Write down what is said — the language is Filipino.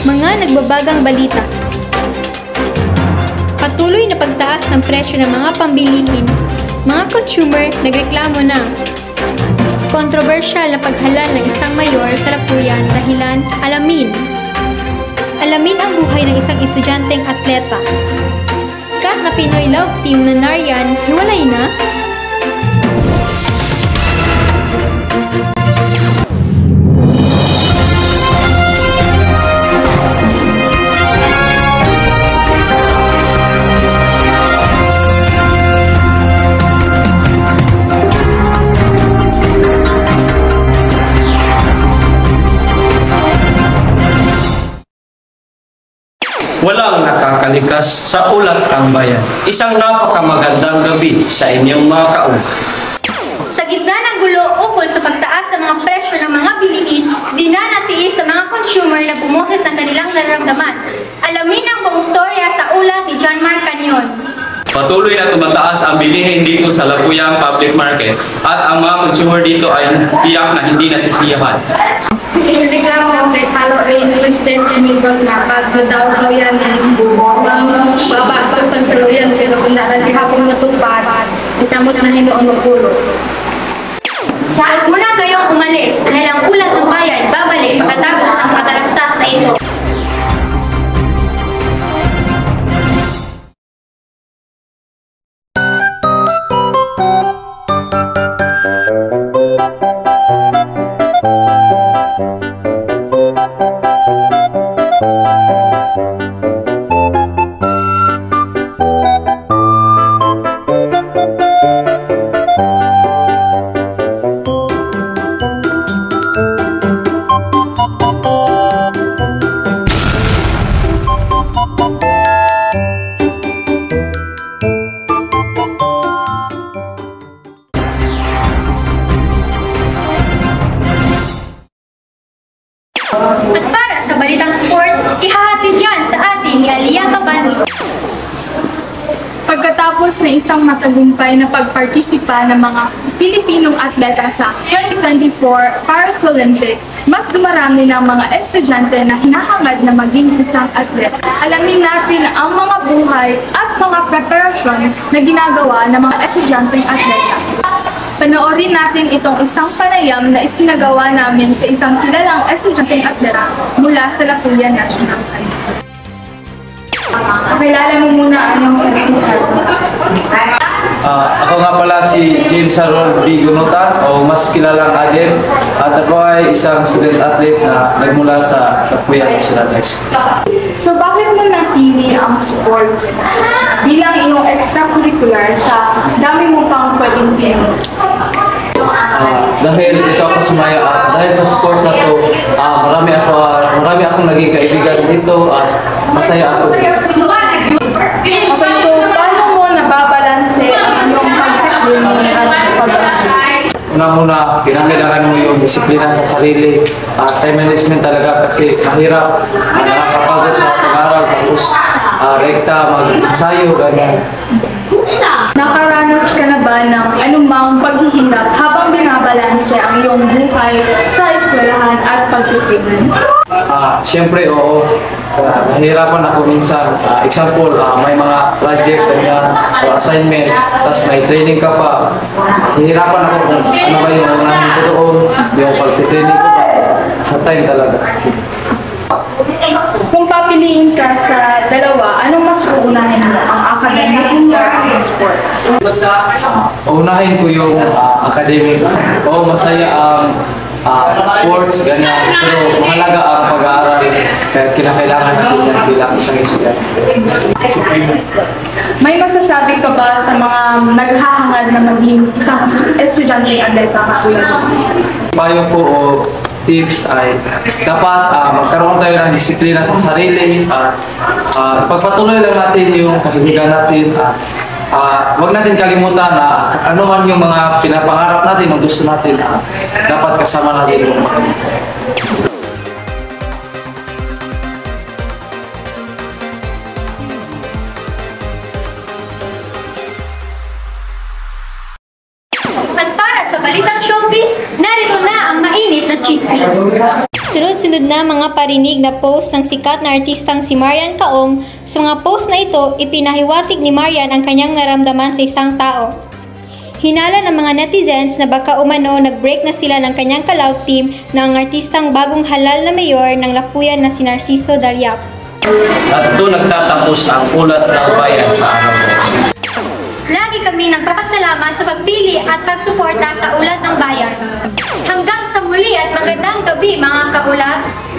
Mga nagbabagang balita. Patuloy na pagtaas ng presyo ng mga pambilihin. Mga consumer nagreklamo na. Kontrobersyal na paghalal ng isang mayor sa Lapuyan dahilan alamin ang buhay ng isang estudyanteng atleta. Kat na Pinoy Love Team na Narayan, hiwalay na? Walang nakakalikas sa ulat ang bayan. Isang napakamagandang gabi sa inyong mga kauna. Sa gitna ng gulo ukol sa pagtaas ng mga presyo ng mga bilihin, di na natiis sa mga consumer na bumoses ng kanilang nararamdaman. Alamin ang buong storya sa ulat ni John Mark Canyon. Patuloy na tumataas ang bilihin dito sa Lapuyang Public Market at ang mga consumer dito ay tiyak na hindi nasisiyahan. Reklamo kay Palo rin President Emilbag na pagdaw yan ng baba sa pansaluyan pero kung dahil hapon matupad, isamot na hinoon ng pulo. Huwag muna kayong umalis dahil ang ulat ng bayan babalik pagkatapos ng patalastas na ito. At para sa balitang sports, ihahatid yan sa atin ni Aliyah Babani. Pagkatapos ng isang matagumpay na pagpartisipa ng mga Pilipinong atleta sa 2024 Paris Olympics, mas dumarami ng mga estudyante na hinahangad na maging isang atleta. Alamin natin ang mga buhay at mga preparasyon na ginagawa ng mga estudyanteng atleta. Panoorin natin itong isang panayam na isinagawa namin sa isang kilalang estudyanteng atleta mula sa Lapuyan National High School. Pakilala mo muna ang iyong sarili sa Ako nga pala si James Harold B. Gunutan o mas kilalang Adem at ako ay isang student athlete na nagmula sa Lapuyan National High School. So bakit mo napili ang sports bilang iyong extracurricular sa dami mo pang pwedeng pili? Dahil dito ako sumaya at dahil sa sport na to, marami akong naging kaibigan dito at masaya ako. Okay, so paano mo nababalanse ang iyong pag-training at pag-training? Unang-una, kailangan mo yung disiplina sa sarili at time management talaga kasi mahirap, nakakapagod sa pag-aaral tapos rekta, mag-ensayo, ganyan. Nakaranas ka na ba ng anumang paghihirap habang binabalanse ang iyong buhay sa eskwelahan at pagtitipon? Siyempre, oo. Nahihirapan ako minsan. Example, may mga project o assignment, tapos may training ka pa. Nahihirapan ako kung ano ba yung unahin ko doon, yung pagtitraining ko pa. Sa time talaga. Kung papiliin ka sa dalawa, anong mas uunahin mo? Ang academics or ang sports? Unahin ko yung academic. Oo, masaya ang sports, ganyan. Pero mahalaga ang pag-aaral. Kaya kinakailangan ko yan bilang isang estudyante. May masasabi ka ba sa mga naghahangad na maging isang estudyante atleta katulad mo? Payo ko o tips ay dapat magkaroon tayo ng disiplina sa sarili at pagpatuloy lang natin yung kahilingan natin at huwag natin kalimutan na ano man yung mga pinapangarap natin, ang gusto natin, dapat kasama natin yung mga At para sa balitang showbiz, narito na ang mainit na chismis. Sunod-sunod na mga parinig na post ng sikat na artistang si Marian Kaong. Sa mga post na ito, ipinahiwatig ni Marian ang kanyang naramdaman sa isang tao. Hinala ng mga netizens na baka umano nag-break na sila ng kanyang ka-love team na ang artistang bagong halal na mayor ng Lapuyan na si Narciso Dalyap. At doon nagtatapos ang ulat ng bayan sa araw ko. Lagi kami nagpapasalamat sa pagpili at pagsuporta sa Ulat ng Bayan. Hanggang sa muli at magandang gabi mga kaulat!